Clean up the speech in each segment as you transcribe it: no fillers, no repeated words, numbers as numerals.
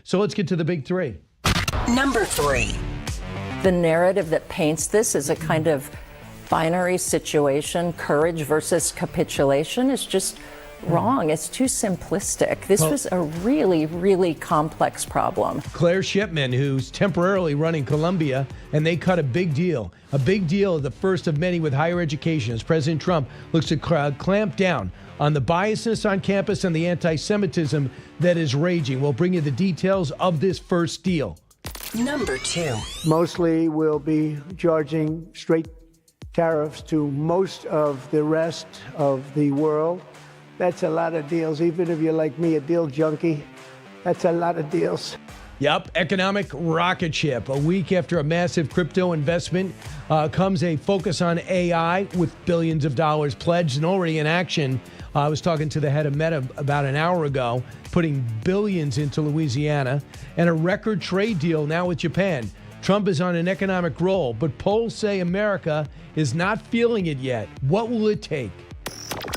So let's get to the big three. Number 3. The narrative that paints this as a kind of binary situation, courage versus capitulation, is just wrong. It's too simplistic. This was a really, really complex problem. Claire Shipman, who's temporarily running Columbia, and they cut a big deal, the first of many with higher education, as President Trump looks to clamp down on the biasness on campus and the anti-Semitism that is raging. We'll bring you the details of this first deal. Number 2. Mostly we'll be charging straight tariffs to most of the rest of the world. That's a lot of deals. Even if you're like me, a deal junkie, that's a lot of deals. Yep, economic rocket ship. A week after a massive crypto investment comes a focus on AI with billions of dollars pledged and already in action. I was talking to the head of Meta about an hour ago, putting billions into Louisiana, and a record trade deal now with Japan. Trump is on an economic roll, but polls say America is not feeling it yet. What will it take?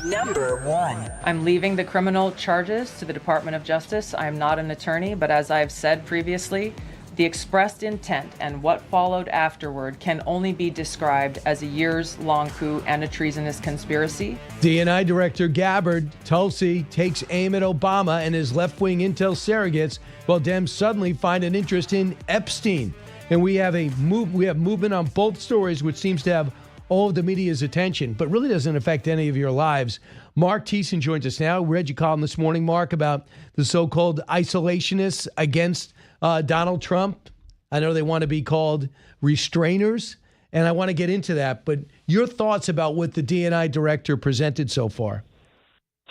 Number 1. I'm leaving the criminal charges to the Department of Justice. I am not an attorney, but as I've said previously, the expressed intent and what followed afterward can only be described as a years-long coup and a treasonous conspiracy. DNI Director Gabbard, Tulsi, takes aim at Obama and his left-wing intel surrogates, while Dems suddenly find an interest in Epstein. And we have movement on both stories, which seems to have all of the media's attention, but really doesn't affect any of your lives. Marc Thiessen joins us now. We read your column this morning, Marc, about the so-called isolationists against Donald Trump. I know they want to be called restrainers, and I want to get into that. But your thoughts about what the DNI director presented so far?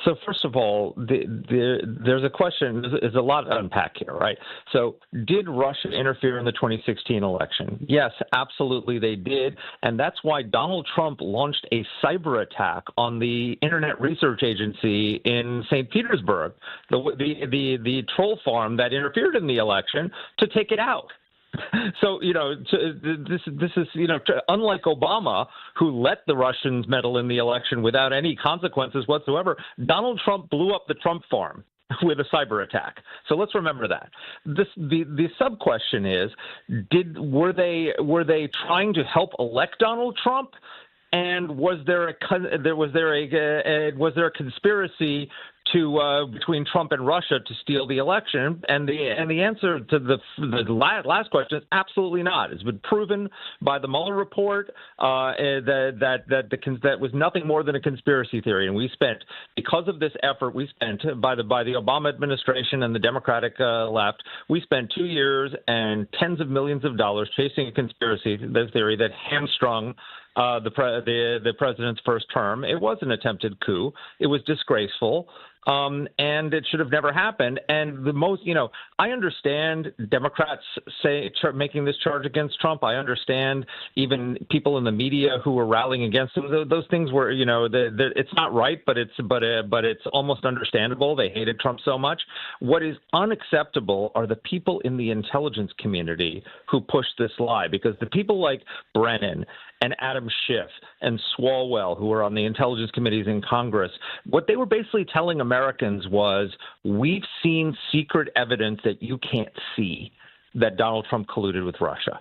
So first of all, there's a question. There's a lot to unpack here, right? So did Russia interfere in the 2016 election? Yes, absolutely they did. And that's why Donald Trump launched a cyber attack on the Internet Research Agency in St. Petersburg, the troll farm that interfered in the election, to take it out. So, this is, unlike Obama, who let the Russians meddle in the election without any consequences whatsoever, Donald Trump blew up the Trump farm with a cyber attack. So let's remember that. The sub question is, were they trying to help elect Donald Trump? And was there a conspiracy between Trump and Russia to steal the election? And the answer to the last question is absolutely not. It's been proven by the Mueller report that was nothing more than a conspiracy theory. And because of this effort, by the Obama administration and the Democratic left, we spent 2 years and tens of millions of dollars chasing a conspiracy theory that hamstrung the president's first term. It was an attempted coup. It was disgraceful. And it should have never happened. And I understand Democrats making this charge against Trump. I understand even people in the media who were rallying against him. Those things were, it's not right, but it's almost understandable. They hated Trump so much. What is unacceptable are the people in the intelligence community who pushed this lie, because the people like Brennan and Adam Schiff and Swalwell, who were on the intelligence committees in Congress, what they were basically telling Americans was, we've seen secret evidence that you can't see that Donald Trump colluded with Russia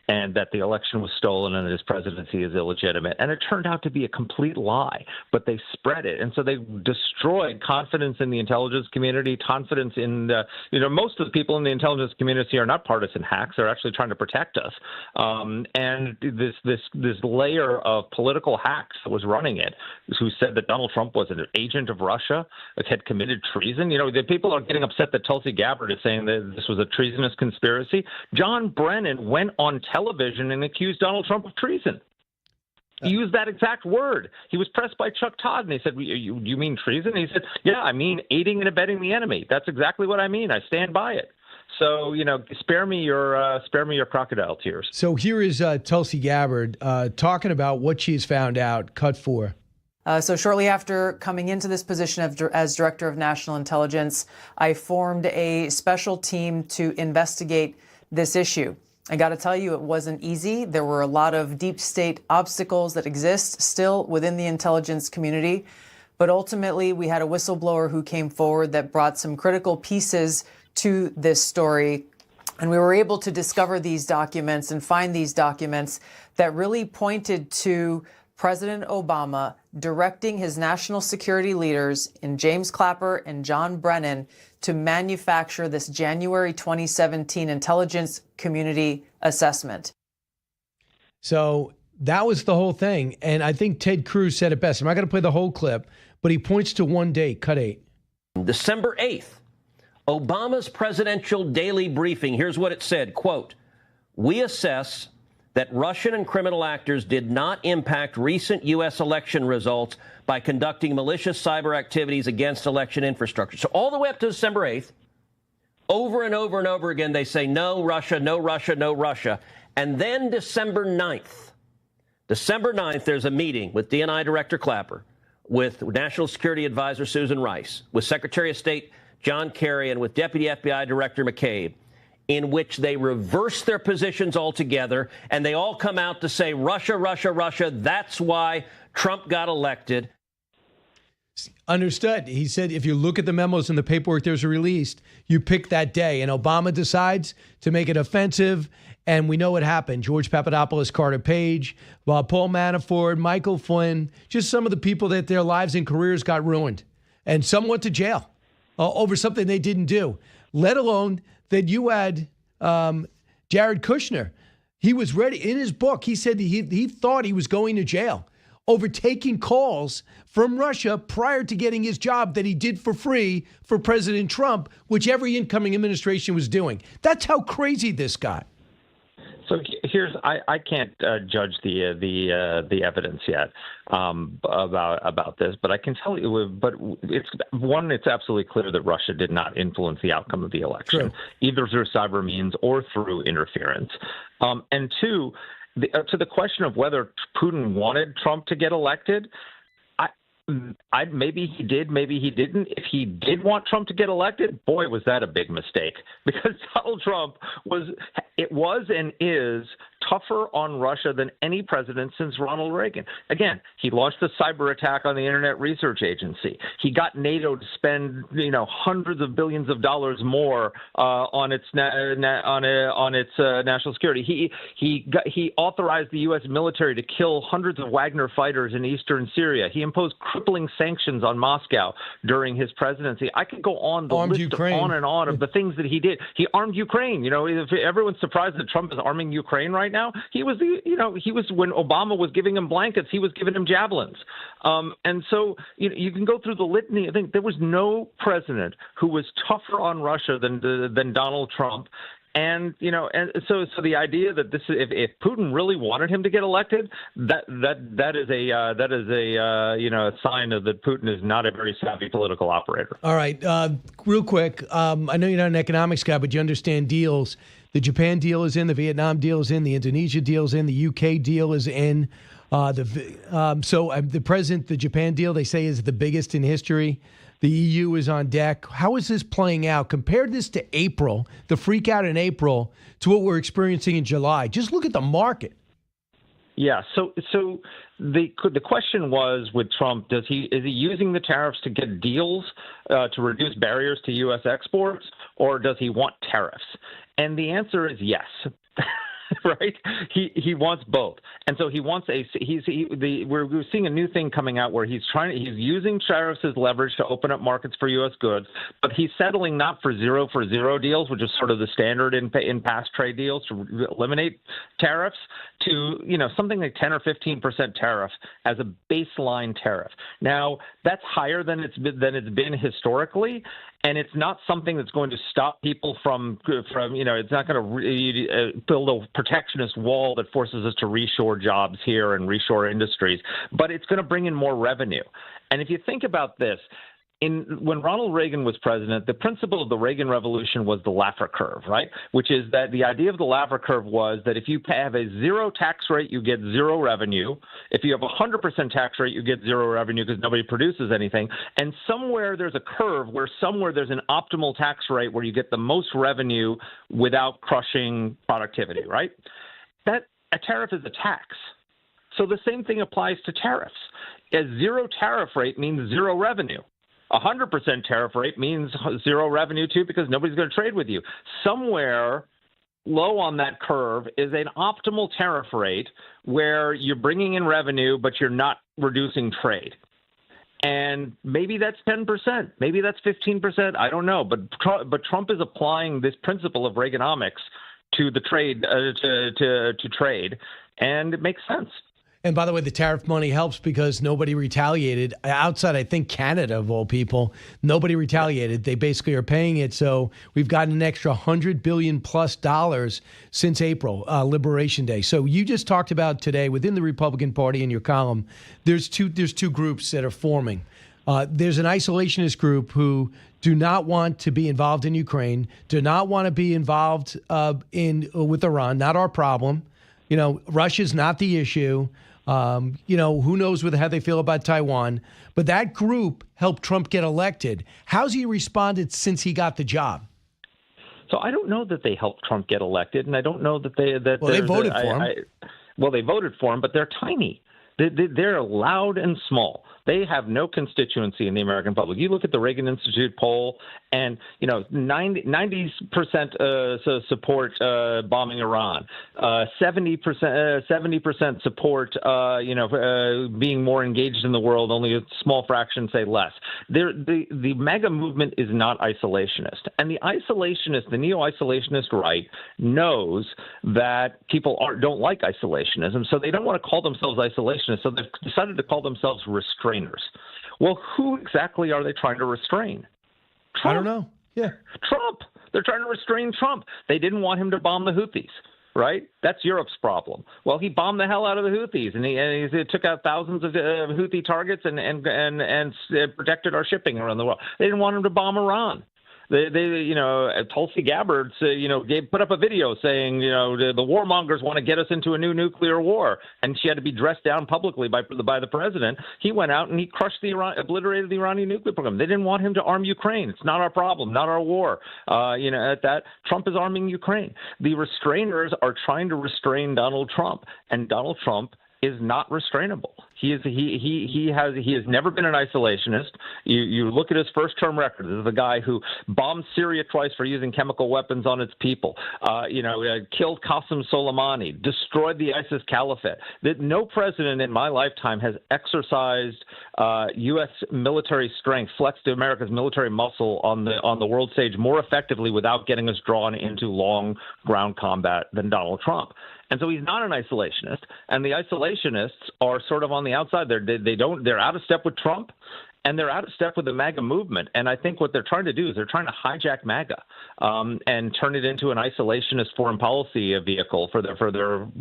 and that the election was stolen and his presidency is illegitimate. And it turned out to be a complete lie, but they spread it. And so they destroyed confidence in the intelligence community, confidence in most of the people in the intelligence community are not partisan hacks. They're actually trying to protect us. And this layer of political hacks that was running it, who said that Donald Trump was an agent of Russia, had committed treason. The people are getting upset that Tulsi Gabbard is saying that this was a treasonous conspiracy. John Brennan went on television and accused Donald Trump of treason. He used that exact word. He was pressed by Chuck Todd, and he said, you mean treason? And he said, yeah, I mean aiding and abetting the enemy. That's exactly what I mean. I stand by it. So, spare me your crocodile tears. So here is Tulsi Gabbard talking about what she's found out. Cut 4. So shortly after coming into this position as Director of National Intelligence, I formed a special team to investigate this issue. I got to tell you, it wasn't easy. There were a lot of deep state obstacles that exist still within the intelligence community. But ultimately, we had a whistleblower who came forward that brought some critical pieces to this story. And we were able to discover these documents and find these documents that really pointed to President Obama directing his national security leaders in James Clapper and John Brennan to manufacture this January 2017 intelligence community assessment. So that was the whole thing. And I think Ted Cruz said it best. I'm not going to play the whole clip, but he points to one date, cut 8. December 8th, Obama's presidential daily briefing. Here's what it said, quote, "We assess that Russian and criminal actors did not impact recent U.S. election results by conducting malicious cyber activities against election infrastructure." So all the way up to December 8th, over and over and over again, they say, no Russia, no Russia, no Russia. And then December 9th, there's a meeting with DNI Director Clapper, with National Security Advisor Susan Rice, with Secretary of State John Kerry, and with Deputy FBI Director McCabe, in which they reverse their positions altogether, and they all come out to say, Russia, Russia, Russia, that's why Trump got elected. Understood. He said if you look at the memos and the paperwork that was released, you pick that day. And Obama decides to make it offensive. And we know what happened. George Papadopoulos, Carter Page, Paul Manafort, Michael Flynn, just some of the people that their lives and careers got ruined. And some went to jail over something they didn't do, let alone that you had Jared Kushner. He was ready. In his book, he said he thought he was going to jail over taking calls from Russia prior to getting his job that he did for free for President Trump, which every incoming administration was doing. That's how crazy this got. So here's I can't judge the evidence yet about this, but I can tell you. But it's absolutely clear that Russia did not influence the outcome of the election, True. either through cyber means or through interference. And two, to the question of whether Putin wanted Trump to get elected. Maybe he did, maybe he didn't. If he did want Trump to get elected, boy, was that a big mistake, because Donald Trump was and is tougher on Russia than any president since Ronald Reagan. Again, he launched a cyber attack on the Internet Research Agency. He got NATO to spend, hundreds of billions of dollars more on its national security. He authorized the U.S. military to kill hundreds of Wagner fighters in eastern Syria. He imposed crippling sanctions on Moscow during his presidency. I could go on the Armed list Ukraine. on and on of the things that he did. He armed Ukraine. If everyone's surprised that Trump is arming Ukraine right now, he was when Obama was giving him blankets, he was giving him javelins. And so you can go through the litany. I think there was no president who was tougher on Russia than Donald Trump. And so the idea that this, if Putin really wanted him to get elected, that is a sign of that Putin is not a very savvy political operator. All right, real quick. I know you're not an economics guy, but you understand deals. The Japan deal is in, the Vietnam deal is in, the Indonesia deal is in, the UK deal is in. The president, the Japan deal, they say is the biggest in history. The EU is on deck. How is this playing out? Compare this to April, the freak out in April, to what we're experiencing in July. Just look at the market. Yeah. So the question was with Trump, is he using the tariffs to get deals to reduce barriers to U.S. exports, or does he want tariffs? And the answer is yes. Right? He wants both. And so he wants we're seeing a new thing coming out where he's using tariffs as leverage to open up markets for U.S. goods, but he's settling not for zero deals, which is sort of the standard in past trade deals to eliminate tariffs, to something like 10 or 15% tariff as a baseline tariff. Now that's higher than it's been historically. And it's not something that's going to stop people from it's not going to build a protectionist wall that forces us to reshore jobs here and reshore industries, but it's going to bring in more revenue. And if you think about this, when Ronald Reagan was president, the principle of the Reagan Revolution was the Laffer curve, right? Which is that the idea of the Laffer curve was that if you have a zero tax rate, you get zero revenue. If you have a 100% tax rate, you get zero revenue because nobody produces anything. And somewhere there's a curve where somewhere there's an optimal tax rate where you get the most revenue without crushing productivity, right? That a tariff is a tax. So the same thing applies to tariffs. A zero tariff rate means zero revenue. 100% tariff rate means zero revenue too, because nobody's going to trade with you. Somewhere low on that curve is an optimal tariff rate where you're bringing in revenue, but you're not reducing trade. And maybe that's 10%, maybe that's 15%. I don't know. But Trump is applying this principle of Reaganomics to the trade, to trade, and it makes sense. And by the way, the tariff money helps because nobody retaliated. Outside, I think, Canada, of all people, nobody retaliated. They basically are paying it. So we've gotten an extra $100 billion plus since April, Liberation Day. So you just talked about today within the Republican Party in your column, there's two groups that are forming. There's an isolationist group who do not want to be involved in Ukraine, do not want to be involved with Iran, not our problem. You know, Russia's not the issue. You know, who knows how they feel about Taiwan. But that group helped Trump get elected. How's he responded since he got the job? So I don't know that they helped Trump get elected, and I don't know that they voted for him. Well, they voted for him, but they're tiny. They're loud and small. They have no constituency in the American public. You look at the Reagan Institute poll, and 90% support bombing Iran, 70% support being more engaged in the world. Only a small fraction say less. The MAGA movement is not isolationist, and the neo-isolationist right knows that people don't like isolationism, so they don't want to call themselves isolationists. So they've decided to call themselves restrainers. Well, who exactly are they trying to restrain? Trump. I don't know. Yeah. Trump. They're trying to restrain Trump. They didn't want him to bomb the Houthis, right? That's Europe's problem. Well, he bombed the hell out of the Houthis, and he took out thousands of Houthi targets and protected our shipping around the world. They didn't want him to bomb Iran. Tulsi Gabbard, put up a video saying, the warmongers want to get us into a new nuclear war, and she had to be dressed down publicly by the president. He went out and he obliterated the Iranian nuclear program. They didn't want him to arm Ukraine. It's not our problem, not our war. Trump is arming Ukraine. The restrainers are trying to restrain Donald Trump, and Donald Trump is not restrainable. He has never been an isolationist. You look at his first term record. This is the guy who bombed Syria twice for using chemical weapons on its people. Killed Qasem Soleimani, destroyed the ISIS caliphate. That no president in my lifetime has exercised U.S. military strength, flexed America's military muscle on the world stage more effectively without getting us drawn into long ground combat than Donald Trump. And so he's not an isolationist, and the isolationists are sort of on the outside. They're out of step with Trump, and they're out of step with the MAGA movement. And I think what they're trying to do is they're trying to hijack MAGA and turn it into an isolationist foreign policy vehicle for their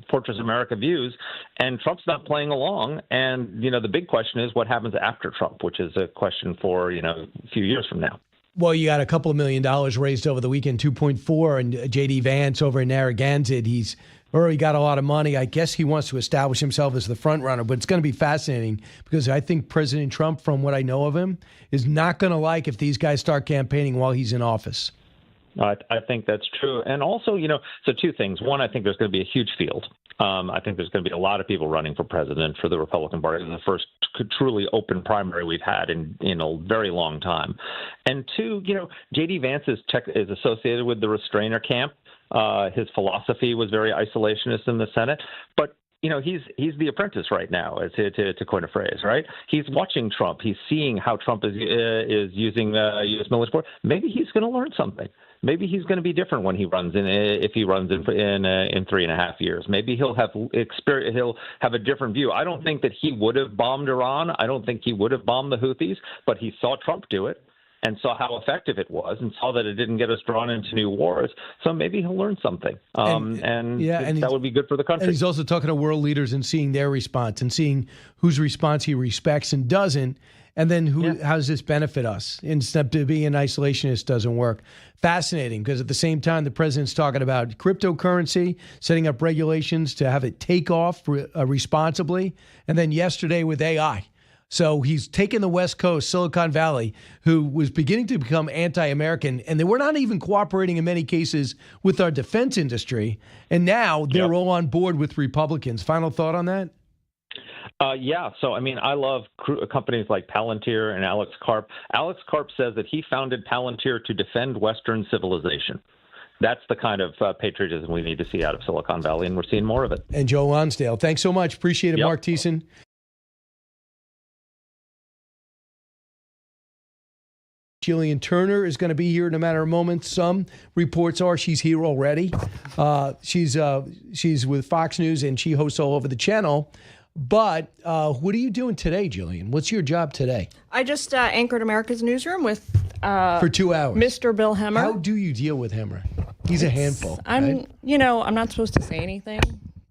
Fortress America views. And Trump's not playing along. And the big question is what happens after Trump, which is a question for a few years from now. Well, you got a couple of $1 million raised over the weekend, 2.4, and J.D. Vance over in Narragansett, he's already got a lot of money. I guess he wants to establish himself as the front runner, but it's going to be fascinating because I think President Trump, from what I know of him, is not going to like if these guys start campaigning while he's in office. I think that's true. And also, so two things. One, I think there's going to be a huge field. I think there's going to be a lot of people running for president for the Republican Party. It's the first truly open primary we've had in a very long time. And two, J.D. Vance is associated with the restrainer camp. His philosophy was very isolationist in the Senate. But he's the apprentice right now, to coin a phrase, right? He's watching Trump. He's seeing how Trump is using U.S. military support. Maybe he's going to learn something. Maybe he's going to be different when he runs if he runs in 3.5 years. Maybe he'll have a different view. I don't think that he would have bombed Iran. I don't think he would have bombed the Houthis, but he saw Trump do it and saw how effective it was and saw that it didn't get us drawn into new wars. So maybe he'll learn something. That would be good for the country. And he's also talking to world leaders and seeing their response and seeing whose response he respects and doesn't. And then how does this benefit us? Instead of being an isolationist doesn't work. Fascinating, because at the same time, the president's talking about cryptocurrency, setting up regulations to have it take off responsibly. And then yesterday with AI. So he's taken the West Coast, Silicon Valley, who was beginning to become anti-American, and they were not even cooperating in many cases with our defense industry. And now they're all on board with Republicans. Final thought on that? Yeah. So, I mean, I love companies like Palantir and Alex Karp. Alex Karp says that he founded Palantir to defend Western civilization. That's the kind of patriotism we need to see out of Silicon Valley, and we're seeing more of it. And Joe Lonsdale, thanks so much. Appreciate it, Yep. Marc Thiessen. Gillian Turner is going to be here in a matter of moments. Some reports are she's here already. She's with Fox News, and she hosts all over the channel. But what are you doing today, Gillian? What's your job today? I just anchored America's Newsroom with For 2 hours. Mr. Bill Hemmer. How do you deal with Hemmer? He's a handful. I'm, right? I'm not supposed to say anything.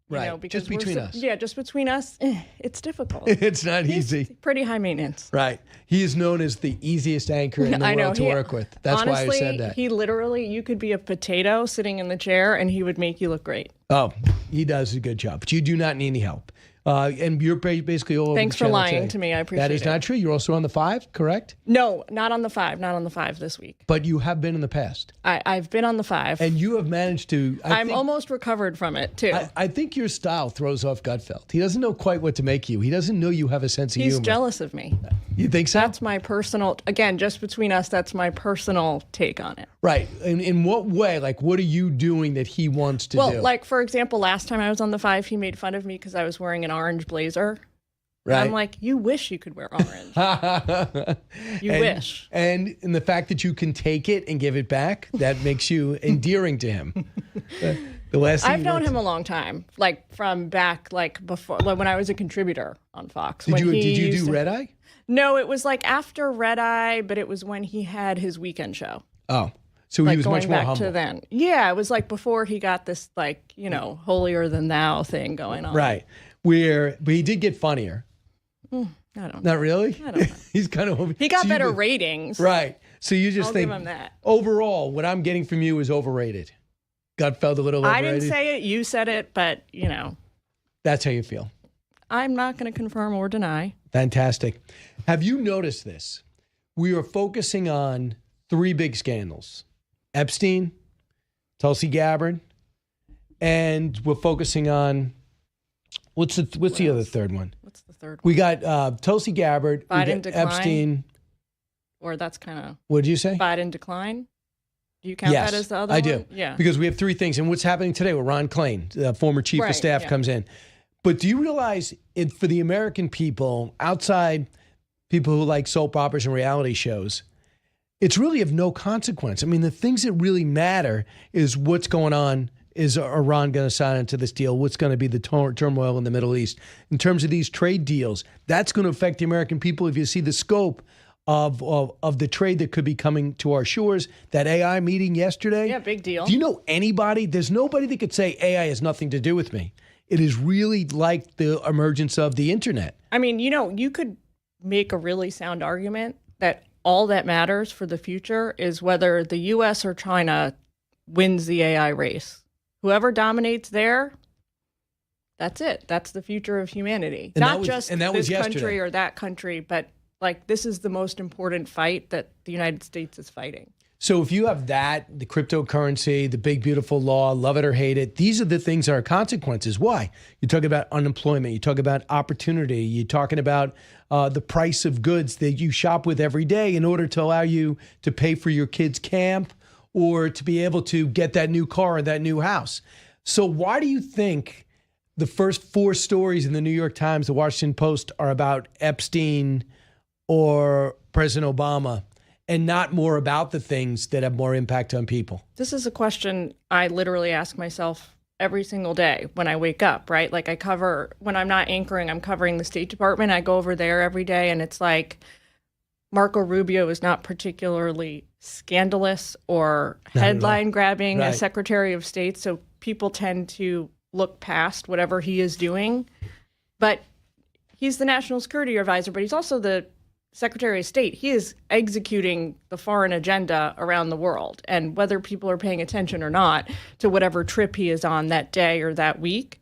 Right. Because Just between us. Yeah, just between us. It's difficult. It's not easy. Pretty high maintenance. Right. He is known as the easiest anchor in the I know, world to work with. That's honestly, why I said that. He literally, you could be a potato sitting in the chair and he would make you look great. Oh, he does a good job. But you do not need any help. And you're basically all over Thanks the for channel lying today. to me. I appreciate it. That is not true. You're also on the 5, correct? No, not on the 5. Not on the 5 this week. But you have been in the past. I've been on the 5. And you have managed to... I'm almost recovered from it, too. I think your style throws off Gutfeld. He doesn't know quite what to make you. He doesn't know you have a sense of humor. He's jealous of me. You think so? That's my personal... Again, just between us, that's my personal take on it. Right. In what way? Like, what are you doing that he wants to do? Well, like, for example, last time I was on the 5, he made fun of me because I was wearing an orange blazer. Right. And I'm like, you wish you could wear orange. You wish. And the fact that you can take it and give it back, that makes you endearing to him. The last I've known him a long time, like from back, like before, like when I was a contributor on Fox. Did you do Red Eye? No, it was like after Red Eye, but it was when he had his weekend show. Oh, so like he was going much more back humble. to then. Yeah, it was like before he got this, like, holier than thou thing going on. Right. But he did get funnier. I don't know. Not really? I don't know. He's kind of... He got better ratings. Right. So you just I'll think... give him that. Overall, what I'm getting from you is overrated. Gutfeld a little overrated? I didn't say it. You said it, but, That's how you feel. I'm not going to confirm or deny. Fantastic. Have you noticed this? We are focusing on 3 big scandals. Epstein, Tulsi Gabbard, and we're focusing on... What's the other third one? What's the third one? We got Tulsi Gabbard, we Biden got decline? Epstein. Or that's kind of... What did you say? Biden decline? Do you count Yes, that as the other I one? do. Yeah. Because we have 3 things. And what's happening today with Ron Klain, the former chief of Right, staff, yeah. comes in. But do you realize for the American people, outside people who like soap operas and reality shows, it's really of no consequence. I mean, the things that really matter is what's going on. Is Iran going to sign into this deal? What's going to be the turmoil in the Middle East? In terms of these trade deals, that's going to affect the American people if you see the scope of the trade that could be coming to our shores. That AI meeting yesterday. Yeah, big deal. Do you know anybody? There's nobody that could say AI has nothing to do with me. It is really like the emergence of the internet. I mean, you could make a really sound argument that all that matters for the future is whether the U.S. or China wins the AI race. Whoever dominates there, that's it. That's the future of humanity. And Not just that was this yesterday. country or that country, but like this is the most important fight that the United States is fighting. So if you have that, the cryptocurrency, the big, beautiful law, love it or hate it, these are the things that are consequences. Why? You talk about unemployment. You talk about opportunity. You're talking about the price of goods that you shop with every day in order to allow you to pay for your kids' camp or to be able to get that new car or that new house. So why do you think the first 4 stories in the New York Times, the Washington Post, are about Epstein or President Obama and not more about the things that have more impact on people? This is a question I literally ask myself every single day when I wake up, right? Like when I'm not anchoring, I'm covering the State Department. I go over there every day and it's like, Marco Rubio is not particularly scandalous or headline grabbing Right. as Secretary of State. So people tend to look past whatever he is doing. But he's the national security advisor, but he's also the Secretary of State. He is executing the foreign agenda around the world. And whether people are paying attention or not to whatever trip he is on that day or that week,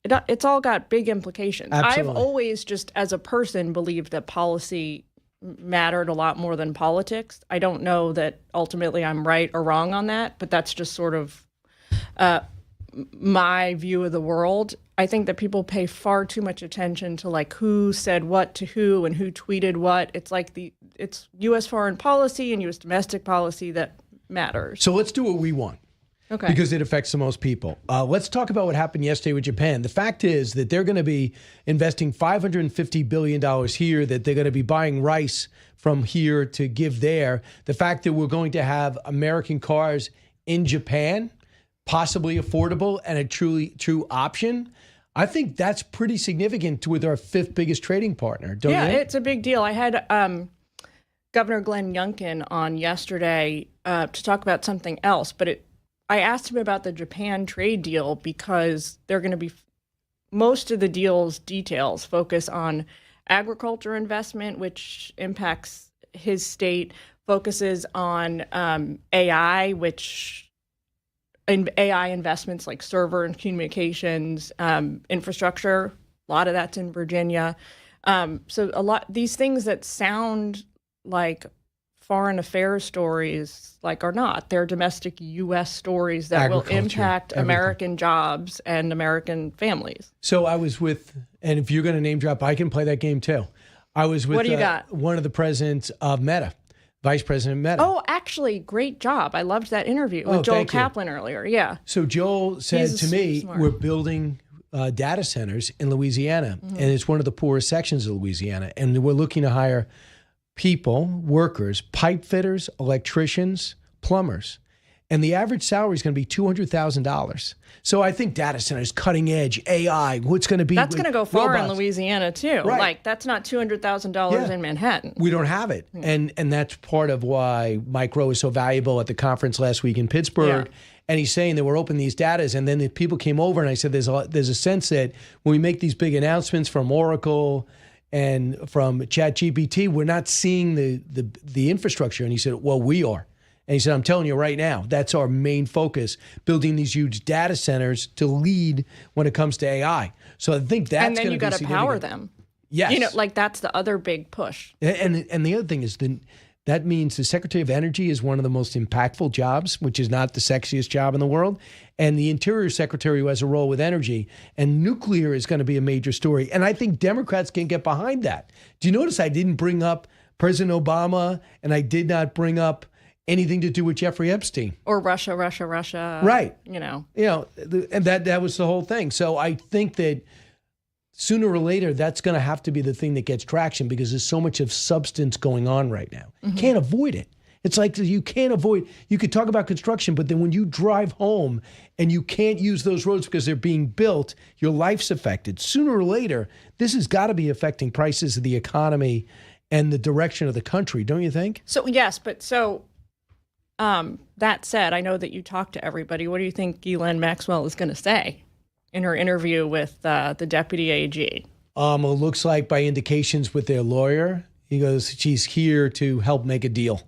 it's all got big implications. Absolutely. I've always just as a person believed that policy mattered a lot more than politics. I don't know that ultimately I'm right or wrong on that, but that's just sort of my view of the world. I think that people pay far too much attention to like who said what to who and who tweeted what. It's like it's U.S. foreign policy and U.S. domestic policy that matters. So let's do what we want. Okay. Because it affects the most people. Let's talk about what happened yesterday with Japan. The fact is that they're going to be investing $550 billion here, that they're going to be buying rice from here to give there. The fact that we're going to have American cars in Japan, possibly affordable and a true option. I think that's pretty significant with our fifth biggest trading partner, don't you? Yeah, it's a big deal. I had Governor Glenn Youngkin on yesterday to talk about something else, but I asked him about the Japan trade deal because they're going to be most of the deal's details focus on agriculture investment, which impacts his state, focuses on AI, AI investments like server and communications infrastructure. A lot of that's in Virginia. So these things that sound like foreign affairs stories are not. They're domestic U.S. stories that will impact American jobs and American families. So I was with, and if you're going to name drop, I can play that game too. I was with what do you got? One of the presidents of Meta, Vice President of Meta. Oh, actually, great job. I loved that interview with Joel Kaplan earlier. Yeah. So Joel said to me, we're building data centers in Louisiana, and it's one of the poorest sections of Louisiana, and we're looking to hire people, workers, pipe fitters, electricians, plumbers. And the average salary is going to be $200,000. So I think data centers, cutting edge, AI, what's going to be. That's going to go far robots. in Louisiana, too. Right. That's not $200,000 in Manhattan. We don't have it. And that's part of why Mike Rowe is so valuable at the conference last week in Pittsburgh. Yeah. And he's saying that we're opening these datas. And then the people came over and I said, there's a sense that when we make these big announcements from Oracle and from ChatGPT, we're not seeing the infrastructure. And he said, well, we are. And he said, I'm telling you right now, that's our main focus, building these huge data centers to lead when it comes to AI. So I think that's going to be significant. And then you got to power them. Yes. That's the other big push. And the other thing is that means the Secretary of Energy is one of the most impactful jobs, which is not the sexiest job in the world. And the Interior Secretary, who has a role with energy, and nuclear is going to be a major story. And I think Democrats can get behind that. Do you notice I didn't bring up President Obama, and I did not bring up anything to do with Jeffrey Epstein? Or Russia. Right. And that was the whole thing. So I think that sooner or later, that's going to have to be the thing that gets traction because there's so much of substance going on right now. You can't avoid it. It's like you can't avoid, you could talk about construction, but then when you drive home and you can't use those roads because they're being built, your life's affected. Sooner or later, this has got to be affecting prices of the economy and the direction of the country, don't you think? So, yes, but that said, I know that you talk to everybody. What do you think Ghislaine Maxwell is going to say in her interview with the deputy AG? It looks like by indications with their lawyer, he goes, she's here to help make a deal.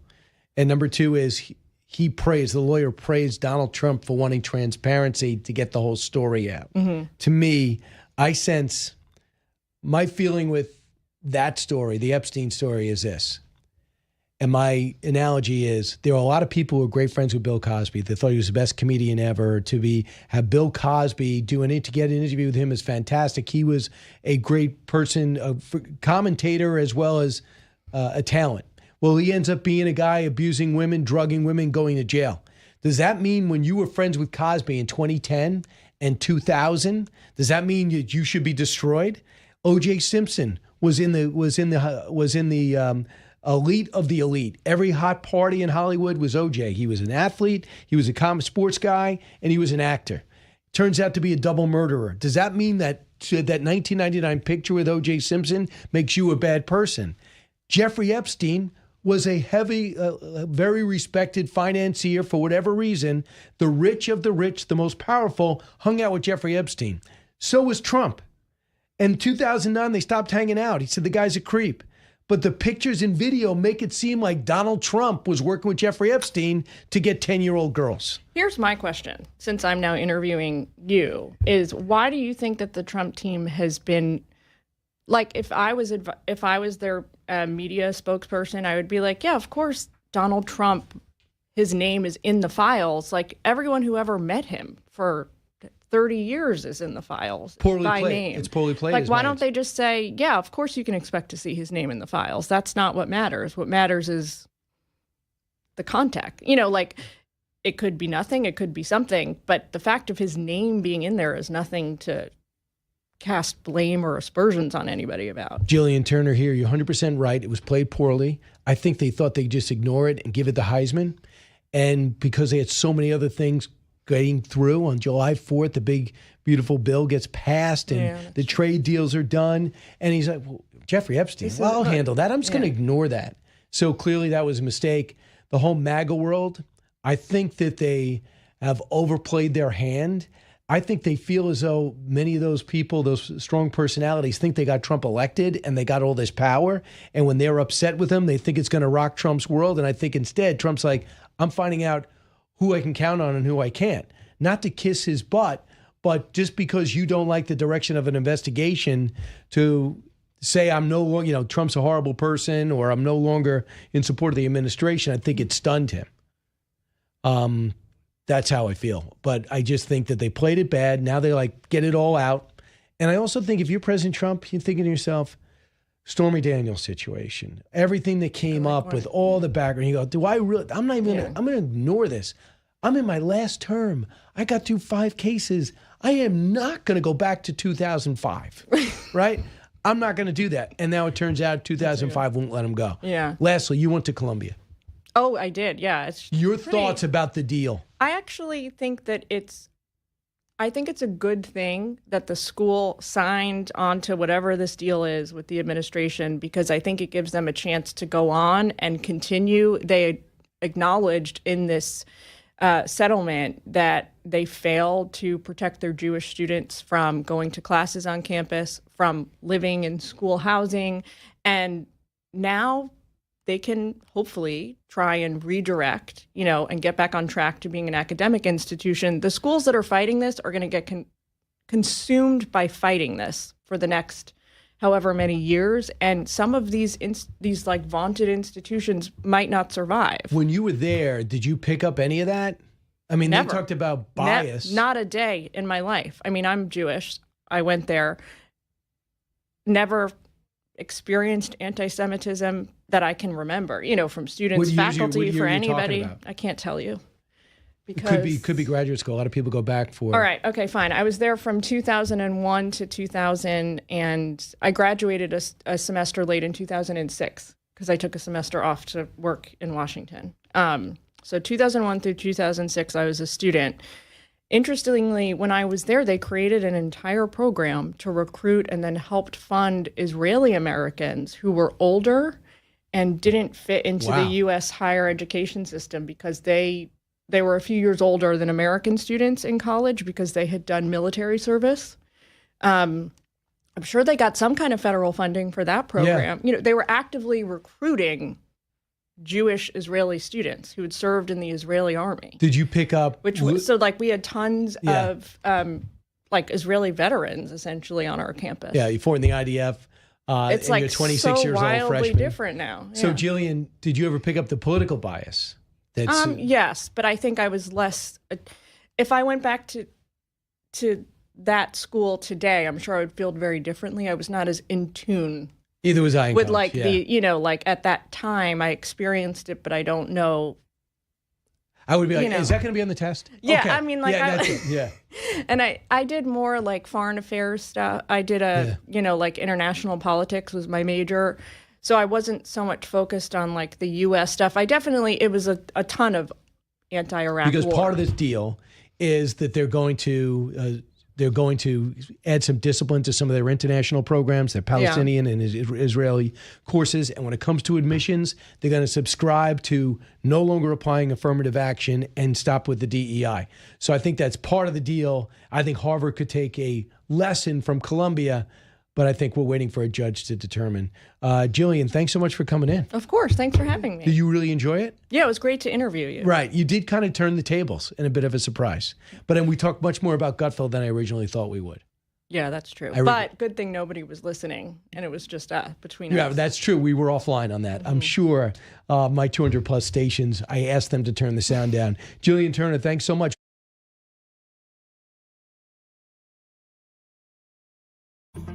And number two is the lawyer praised Donald Trump for wanting transparency to get the whole story out. To me, I sense my feeling with that story, the Epstein story, is this. And my analogy is there are a lot of people who are great friends with Bill Cosby. They thought he was the best comedian ever. Have Bill Cosby to get an interview with him is fantastic. He was a great person, a commentator as well as a talent. Well, he ends up being a guy abusing women, drugging women, going to jail. Does that mean when you were friends with Cosby in 2010 and 2000, does that mean that you should be destroyed? O.J. Simpson was in the elite of the elite. Every hot party in Hollywood was O.J. He was an athlete, he was a sports guy, and he was an actor. Turns out to be a double murderer. Does that mean that 1999 picture with O.J. Simpson makes you a bad person? Jeffrey Epstein was a very respected financier for whatever reason. The rich of the rich, the most powerful, hung out with Jeffrey Epstein. So was Trump. In 2009, they stopped hanging out. He said the guy's a creep. But the pictures and video make it seem like Donald Trump was working with Jeffrey Epstein to get 10-year-old girls. Here's my question, since I'm now interviewing you, is why do you think that the Trump team has been, like, if I was their media spokesperson, I would be like, yeah, of course, Donald Trump, his name is in the files. Like, everyone who ever met him for 30 years is in the files Poorly by played. name. It's poorly played. Like, is why my don't they just say, yeah, of course you can expect to see his name in the files. That's not what matters. What matters is the contact. You know, like, it could be nothing, it could be something, but the fact of his name being in there is nothing to cast blame or aspersions on anybody about. Gillian Turner here. You're 100% right. It was played poorly. I think they thought they'd just ignore it and give it the Heisman. And because they had so many other things getting through, on July 4th, the big, beautiful bill gets passed and the trade deals are done. And he's like, well, Jeffrey Epstein, well, I'll handle that. I'm just going to ignore that. So clearly that was a mistake. The whole MAGA world, I think that they have overplayed their hand. I think they feel as though many of those people, those strong personalities, think they got Trump elected and they got all this power. And when they're upset with him, they think it's going to rock Trump's world. And I think instead, Trump's like, I'm finding out who I can count on and who I can't. Not to kiss his butt, but just because you don't like the direction of an investigation to say I'm no longer, you know, Trump's a horrible person or I'm no longer in support of the administration, I think it stunned him. That's how I feel. But I just think that they played it bad. Now they like get it all out. And I also think if you're President Trump, you're thinking to yourself, Stormy Daniels situation, everything that came up with all the background, you go, do I really, I'm not even, I'm going to ignore this. I'm in my last term. I got through 5 cases. I am not going to go back to 2005, right? I'm not going to do that. And now it turns out 2005 won't let him go. Yeah. Lastly, you went to Columbia. Oh, I did. Yeah. It's Your thoughts about the deal? I actually think that it's a good thing that the school signed onto whatever this deal is with the administration, because I think it gives them a chance to go on and continue. They acknowledged in this settlement that they failed to protect their Jewish students from going to classes on campus, from living in school housing, and now they can hopefully try and redirect, you know, and get back on track to being an academic institution. The schools that are fighting this are going to get consumed by fighting this for the next however many years, and some of these like vaunted institutions might not survive. When you were there, did you pick up any of that? I mean, Never. They talked about bias. Not a day in my life. I mean, I'm Jewish. I went there. Never experienced anti-Semitism that I can remember, you know, from students, faculty, for anybody. I can't tell you. Because It could be graduate school. A lot of people go back for. All right. Okay, fine. I was there from 2001 to 2000, and I graduated a semester late in 2006 because I took a semester off to work in Washington. So 2001 through 2006, I was a student. Interestingly, when I was there, they created an entire program to recruit and then helped fund Israeli Americans who were older and didn't fit into the U.S. higher education system because they were a few years older than American students in college because they had done military service. I'm sure they got some kind of federal funding for that program. Yeah. You know, they were actively recruiting Jewish Israeli students who had served in the Israeli army. Did you pick up? Which was, so like we had tons of like Israeli veterans essentially on our campus. Yeah, you fought in the IDF. It's and like you're 26 so years wildly old freshman. Different now. Yeah. So Gillian, did you ever pick up the political bias? Yes, but I think I was less. If I went back to that school today, I'm sure I would feel very differently. I was not as in tune. Either was I. With like the, you know, like at that time I experienced it, but I don't know. I would be like, is that going to be on the test? Yeah, okay. I mean, like, that's it. Yeah. And I did more like foreign affairs stuff. I did you know, like international politics was my major. So I wasn't so much focused on like the U.S. stuff. It was a ton of anti-Iraq because war. part of this deal is that they're going to add some discipline to some of their international programs, their Palestinian and Israeli courses. And when it comes to admissions, they're going to subscribe to no longer applying affirmative action and stop with the DEI. So I think that's part of the deal. I think Harvard could take a lesson from Columbia, but I think we're waiting for a judge to determine. Gillian, thanks so much for coming in. Of course. Thanks for having me. Did you really enjoy it? Yeah, it was great to interview you. Right. You did kind of turn the tables in a bit of a surprise. But then we talked much more about Gutfeld than I originally thought we would. Yeah, that's true. But good thing nobody was listening, and it was just between us. Yeah, that's true. We were offline on that. I'm sure my 200-plus stations, I asked them to turn the sound down. Gillian Turner, thanks so much.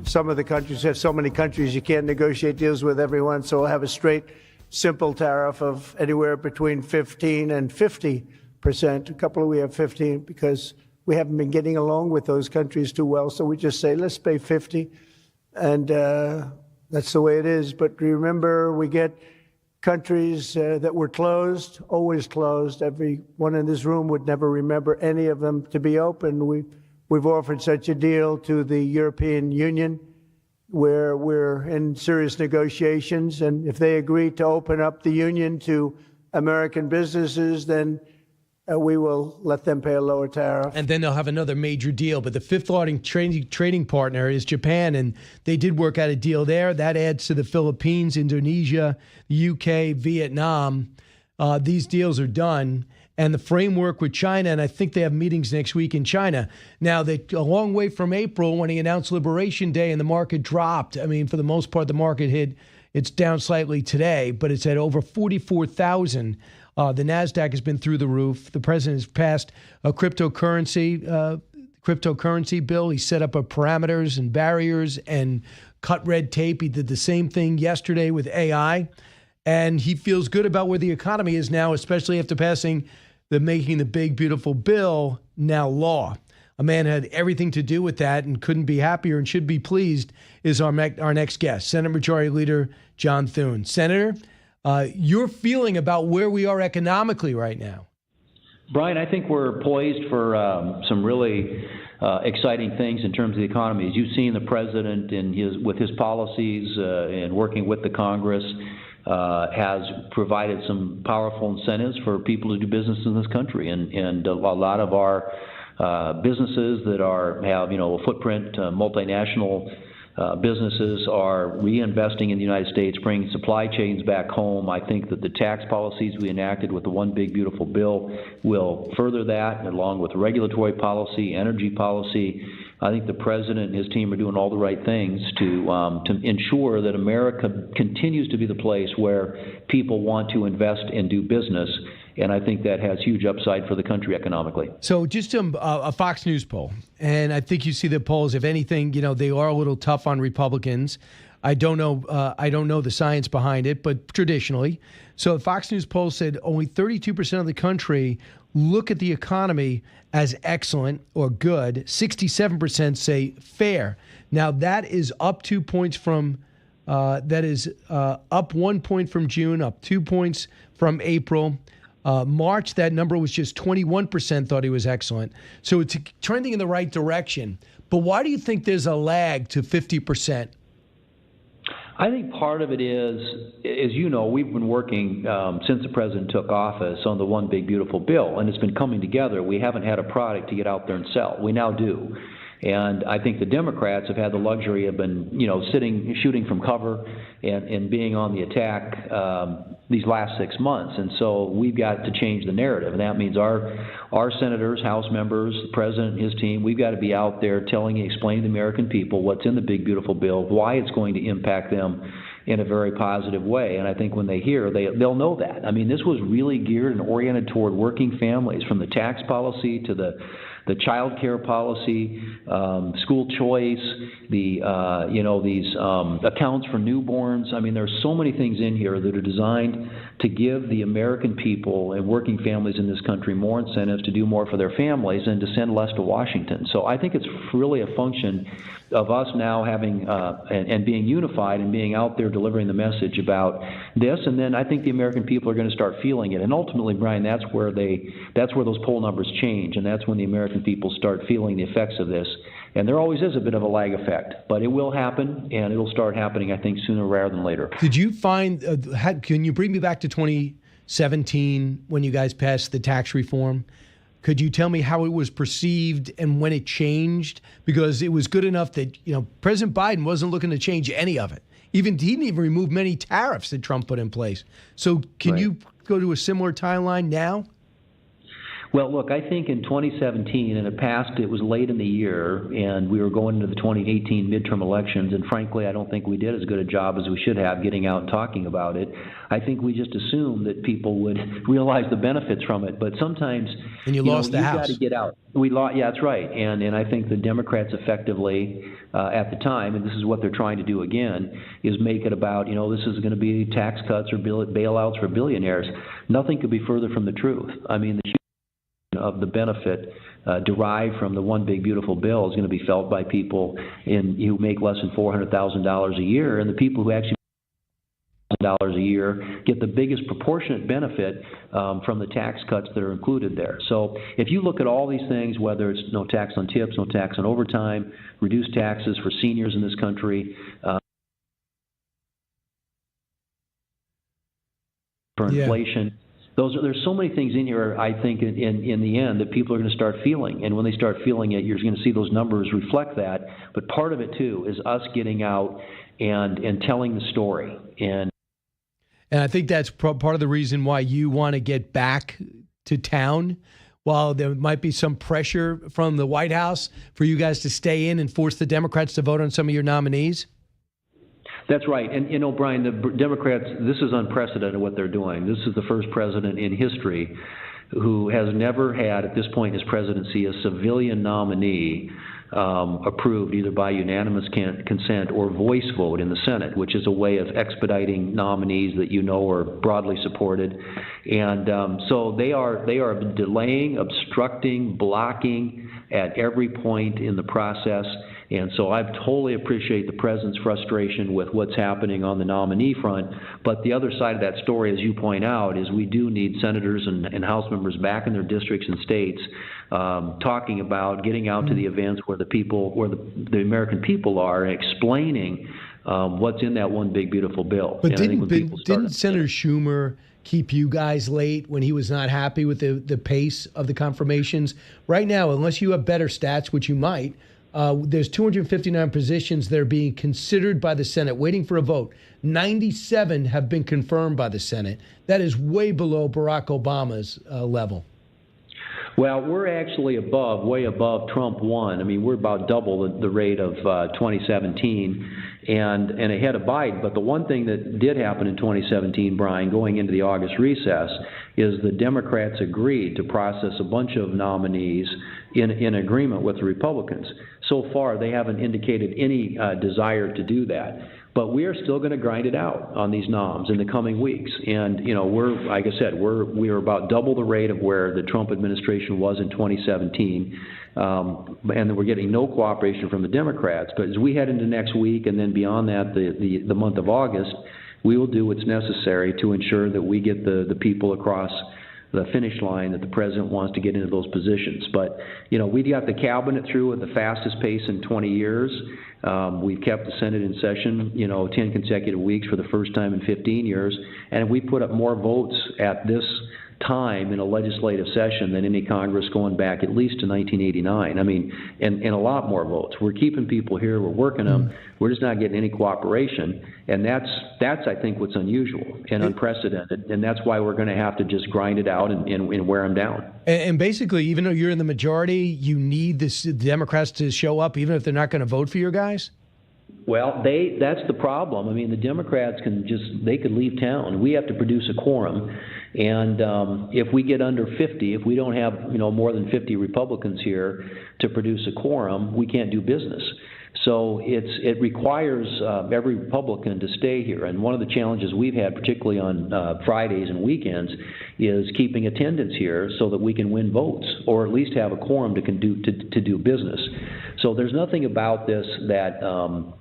some of the countries have so many countries you can't negotiate deals with everyone, so we'll have a straight, simple tariff of anywhere between 15 and 50%. A couple we have 15 because we haven't been getting along with those countries too well, so we just say, let's pay 50, and that's the way it is. But remember, we get countries that were closed, always closed. Everyone in this room would never remember any of them to be open. We've offered such a deal to the European Union, where we're in serious negotiations, and if they agree to open up the union to American businesses, then we will let them pay a lower tariff. And then they'll have another major deal. But the fifth largest trading partner is Japan, and they did work out a deal there. That adds to the Philippines, Indonesia, the UK, Vietnam. These deals are done. And the framework with China, and I think they have meetings next week in China. Now, they're a long way from April when he announced Liberation Day and the market dropped. I mean, for the most part, the market it's down slightly today, but it's at over 44,000. The NASDAQ has been through the roof. The president has passed a cryptocurrency bill. He set up parameters and barriers and cut red tape. He did the same thing yesterday with AI. And he feels good about where the economy is now, especially after making the big, beautiful bill now law. A man had everything to do with that and couldn't be happier and should be pleased is our next guest, Senate Majority Leader John Thune. Senator, your feeling about where we are economically right now? Brian, I think we're poised for some really exciting things in terms of the economy. As you've seen, the president with his policies and working with the Congress has provided some powerful incentives for people to do business in this country, and a lot of our businesses that have a footprint, multinational businesses are reinvesting in the United States, bringing supply chains back home. I think that the tax policies we enacted with the One Big Beautiful Bill will further that, along with regulatory policy, energy policy. I think the president and his team are doing all the right things to ensure that America continues to be the place where people want to invest and do business. And I think that has huge upside for the country economically. So just a Fox News poll, and I think you see the polls. If anything, they are a little tough on Republicans. I don't know the science behind it, but traditionally. So the Fox News poll said only 32% of the country look at the economy as excellent or good. 67% say fair. Now that is up 2 points from up 1 point from June, up 2 points from April. March, that number was just 21% thought he was excellent. So it's trending in the right direction. But why do you think there's a lag to 50%? I think part of it is, as you know, we've been working since the president took office on the One Big Beautiful Bill, and it's been coming together. We haven't had a product to get out there and sell. We now do. And I think the Democrats have had the luxury of been, shooting from cover and being on the attack these last 6 months. And so we've got to change the narrative. And that means our senators, House members, the president and his team, we've got to be out there explaining to the American people what's in the Big Beautiful Bill, why it's going to impact them in a very positive way. And I think when they hear, they'll know that. I mean, this was really geared and oriented toward working families, from the tax policy to the child care policy, school choice, these accounts for newborns. I mean, there's so many things in here that are designed to give the American people and working families in this country more incentives to do more for their families and to send less to Washington. So I think it's really a function of us now having and being unified and being out there delivering the message about this. And then I think the American people are going to start feeling it. And ultimately, Brian, that's where those poll numbers change, and that's when the American people start feeling the effects of this. And there always is a bit of a lag effect, but it will happen, and it'll start happening, I think, sooner rather than later. Did you find, can you bring me back to 2017 when you guys passed the tax reform? Could you tell me how it was perceived and when it changed? Because it was good enough that, President Biden wasn't looking to change any of it. He didn't even remove many tariffs that Trump put in place. So can you go to a similar timeline now? Well, look, I think in 2017, and it was late in the year, and we were going into the 2018 midterm elections, and frankly, I don't think we did as good a job as we should have getting out and talking about it. I think we just assumed that people would realize the benefits from it, but sometimes and you lost the House. Got to get out. Yeah, that's right, and I think the Democrats effectively at the time, and this is what they're trying to do again, is make it about this is going to be tax cuts or bailouts for billionaires. Nothing could be further from the truth. I mean, the of the benefit derived from the one big beautiful bill is going to be felt by people who make less than $400,000 a year, and the people who actually make $1,000 a year get the biggest proportionate benefit from the tax cuts that are included there. So if you look at all these things, whether it's no tax on tips, no tax on overtime, reduced taxes for seniors in this country, for inflation. There's so many things in here, I think, in the end, that people are going to start feeling. And when they start feeling it, you're going to see those numbers reflect that. But part of it, too, is us getting out and telling the story. And I think that's part of the reason why you want to get back to town. While there might be some pressure from the White House for you guys to stay in and force the Democrats to vote on some of your nominees? That's right. And, Brian, the Democrats, this is unprecedented what they're doing. This is the first president in history who has never had, at this point in his presidency, a civilian nominee approved either by unanimous consent or voice vote in the Senate, which is a way of expediting nominees that are broadly supported. And so they are delaying, obstructing, blocking at every point in the process. And so I totally appreciate the president's frustration with what's happening on the nominee front. But the other side of that story, as you point out, is we do need senators and House members back in their districts and states talking about getting out to the events where the American people are, and explaining what's in that one big beautiful bill. But didn't Senator Schumer keep you guys late when he was not happy with the pace of the confirmations? Right now, unless you have better stats, which you might, there's 259 positions that are being considered by the Senate, waiting for a vote. 97 have been confirmed by the Senate. That is way below Barack Obama's level. Well, we're actually way above Trump 1. I mean, we're about double the rate of 2017 and ahead of Biden. But the one thing that did happen in 2017, Brian, going into the August recess, is the Democrats agreed to process a bunch of nominees in agreement with the Republicans. So far, they haven't indicated any desire to do that. But we are still going to grind it out on these noms in the coming weeks. And, we're, like I said, we are about double the rate of where the Trump administration was in 2017. And we're getting no cooperation from the Democrats. But as we head into next week and then beyond that, the month of August, we will do what's necessary to ensure that we get the people across the finish line that the president wants to get into those positions. But, we got the cabinet through at the fastest pace in 20 years. We've kept the Senate in session, 10 consecutive weeks for the first time in 15 years. And we put up more votes at this time in a legislative session than any Congress going back at least to 1989. I mean, and a lot more votes. We're keeping people here. We're working them. We're just not getting any cooperation. And that's I think, what's unusual and unprecedented. And that's why we're going to have to just grind it out and wear them down. And basically, even though you're in the majority, you need the Democrats to show up, even if they're not going to vote for your guys? Well, that's the problem. I mean, the Democrats they could leave town. We have to produce a quorum. And if we get under 50, if we don't have, more than 50 Republicans here to produce a quorum, we can't do business. So it requires every Republican to stay here. And one of the challenges we've had, particularly on Fridays and weekends, is keeping attendance here so that we can win votes, or at least have a quorum to do business. So there's nothing about this that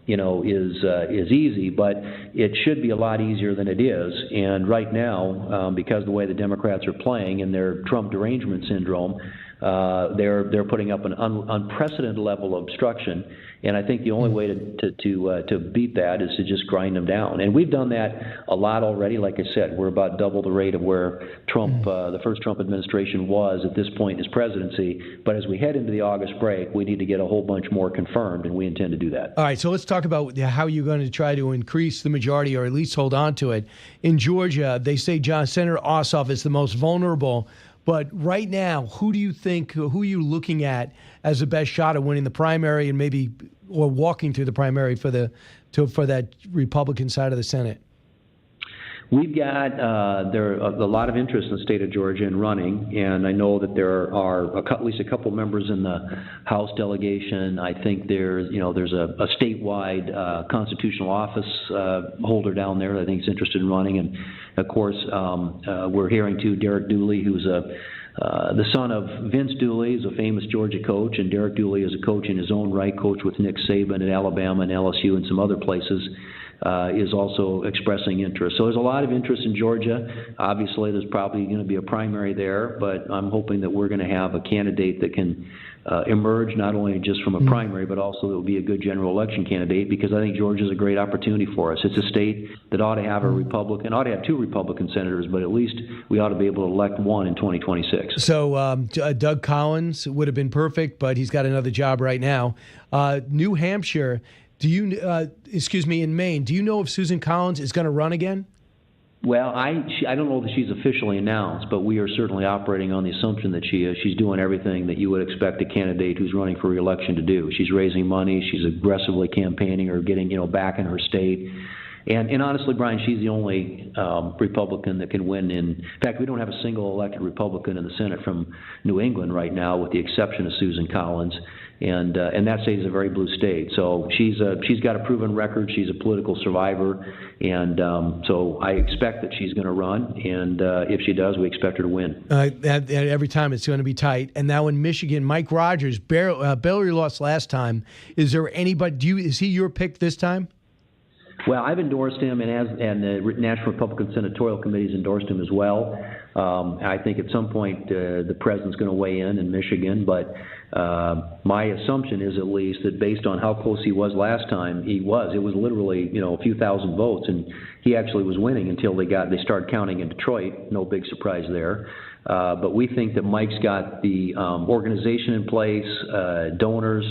is easy, but it should be a lot easier than it is. And right now, because of the way the Democrats are playing and their Trump derangement syndrome, they're putting up an unprecedented level of obstruction. And I think the only way to beat that is to just grind them down. And we've done that a lot already. Like I said, we're about double the rate of where Trump, the first Trump administration was at this point in his presidency. But as we head into the August break, we need to get a whole bunch more confirmed, and we intend to do that. All right, so let's talk about how you're going to try to increase the majority, or at least hold on to it. In Georgia, they say Senator Ossoff is the most vulnerable. But right now, who are you looking at as the best shot at winning the primary and maybe or walking through the primary for that Republican side of the Senate? We've got there are a lot of interest in the state of Georgia in running, and I know that there are at least a couple members in the House delegation. I think there's a statewide constitutional office holder down there that I think is interested in running, and of course we're hearing too Derek Dooley, who's the son of Vince Dooley, is a famous Georgia coach, and Derek Dooley is a coach in his own right, coach with Nick Saban at Alabama and LSU and some other places. Is also expressing interest. So there's a lot of interest in Georgia. Obviously, there's probably going to be a primary there, but I'm hoping that we're going to have a candidate that can emerge not only just from a primary, but also that will be a good general election candidate, because I think Georgia is a great opportunity for us. It's a state that ought to have ought to have 2 Republican senators, but at least we ought to be able to elect 1 in 2026. So Doug Collins would have been perfect, but he's got another job right now. New Hampshire. In Maine, do you know if Susan Collins is going to run again? Well, I don't know that she's officially announced, but we are certainly operating on the assumption that she is. She's doing everything that you would expect a candidate who's running for re-election to do. She's raising money. She's aggressively campaigning or getting back in her state. And honestly, Brian, she's the only Republican that can win. In fact, we don't have a single elected Republican in the Senate from New England right now, with the exception of Susan Collins. And that state is a very blue state. So she's got a proven record. She's a political survivor. And so I expect that she's going to run. And if she does, we expect her to win. Every time it's going to be tight. And now in Michigan, Mike Rogers barely lost last time. Is there anybody? Is he your pick this time? Well, I've endorsed him, and the National Republican Senatorial Committee's endorsed him as well. I think at some point the president's going to weigh in Michigan, but my assumption is at least that based on how close he was last time, it was literally a few thousand votes, and he actually was winning until they started counting in Detroit. No big surprise there. But we think that Mike's got the organization in place, donors.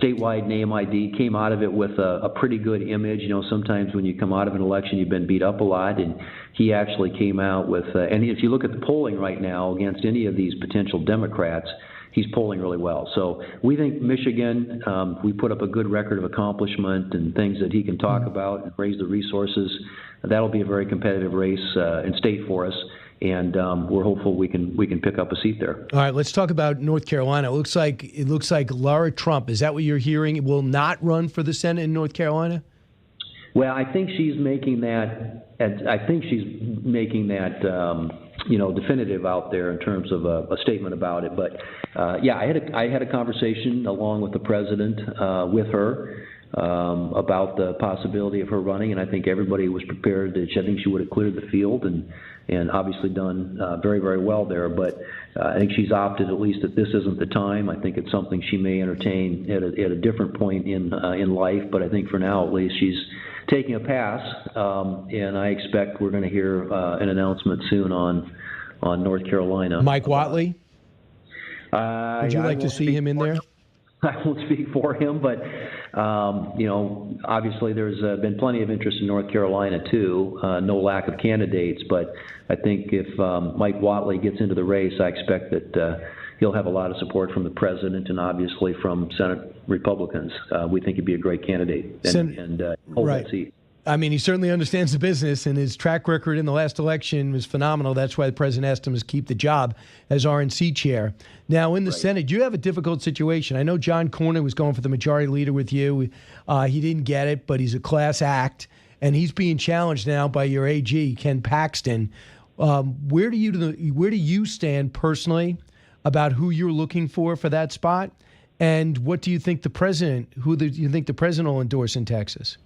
Statewide name ID, came out of it with a pretty good image. Sometimes when you come out of an election, you've been beat up a lot, and he actually came out with, and if you look at the polling right now against any of these potential Democrats, he's polling really well. So we think Michigan, we put up a good record of accomplishment and things that he can talk about and raise the resources. That'll be a very competitive race and state for us. And we're hopeful we can pick up a seat there. All right, let's talk about North Carolina. It looks like Laura Trump, is that what you're hearing, will not run for the Senate in North Carolina? Well, I think she's making that. Definitive out there in terms of a statement about it. But I had a conversation along with the president with her about the possibility of her running, and I think everybody was prepared. I think she would have cleared the field and obviously done very, very well there. But I think she's opted, at least that this isn't the time. I think it's something she may entertain at a different point in life. But I think for now, at least, she's taking a pass, and I expect we're going to hear an announcement soon on North Carolina. Mike Whatley? Would you like to see him in there? I won't speak for him, but obviously there's been plenty of interest in North Carolina too. No lack of candidates, but I think if Mike Whatley gets into the race, I expect that he'll have a lot of support from the president and obviously from Senate Republicans. We think he'd be a great candidate and hold that seat. I mean, he certainly understands the business, and his track record in the last election was phenomenal. That's why the president asked him to keep the job as RNC chair. Now, in the Senate, you have a difficult situation. I know John Cornyn was going for the majority leader with you. He didn't get it, but he's a class act, and he's being challenged now by your AG, Ken Paxton. Where do you stand personally about who you're looking for that spot, and what do you think the president will endorse in Texas?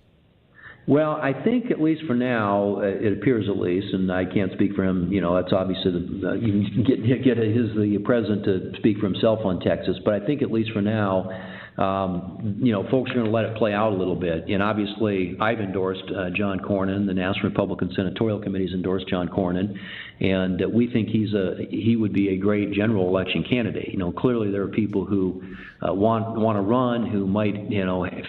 Well, I think at least for now, it appears at least, and I can't speak for him. That's obviously you can get the president to speak for himself on Texas. But I think at least for now, folks are going to let it play out a little bit. And obviously, I've endorsed John Cornyn. The National Republican Senatorial Committee's endorsed John Cornyn, and we think he would be a great general election candidate. Clearly there are people who want to run, who might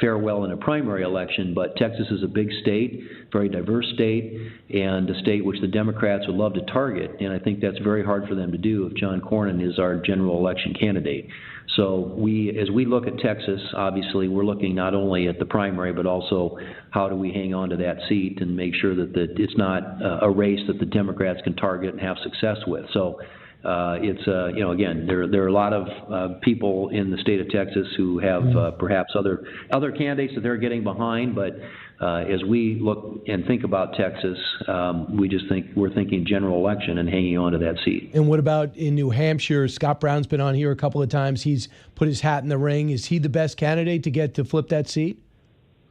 fare well in a primary election, but Texas is a big state, very diverse state, and a state which the Democrats would love to target. And I think that's very hard for them to do if John Cornyn is our general election candidate. So as we look at Texas, obviously we're looking not only at the primary, but also how do we hang on to that seat and make sure that it's not a race that the Democrats can target and have success with. So again, there are a lot of people in the state of Texas who have perhaps other candidates that they're getting behind, but as we look and think about Texas, we're thinking general election and hanging on to that seat. And what about in New Hampshire? Scott Brown's been on here a couple of times. He's put his hat in the ring. Is he the best candidate to get to flip that seat?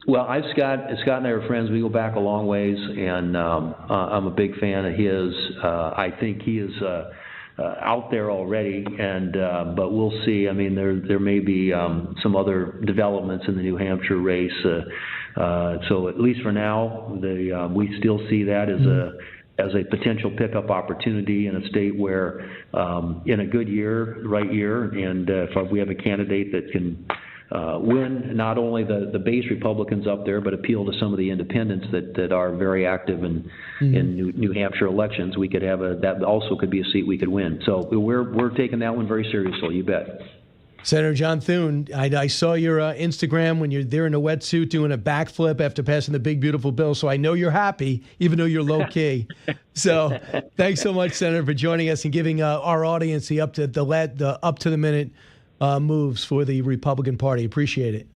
Well, Scott and I are friends. We go back a long ways, and I'm a big fan of his. I think he is out there already, but we'll see. I mean, there may be some other developments in the New Hampshire race. So at least for now, we still see that as a potential pickup opportunity in a state where, in a good year, right year, and if we have a candidate that can win not only the base Republicans up there, but appeal to some of the independents that are very active in New Hampshire elections, we could have that also could be a seat we could win. So we're taking that one very seriously, you bet. Senator John Thune, I saw your Instagram when you're there in a wetsuit doing a backflip after passing the big, beautiful bill. So I know you're happy, even though you're low key. So thanks so much, Senator, for joining us and giving our audience the up to the minute moves for the Republican Party. Appreciate it.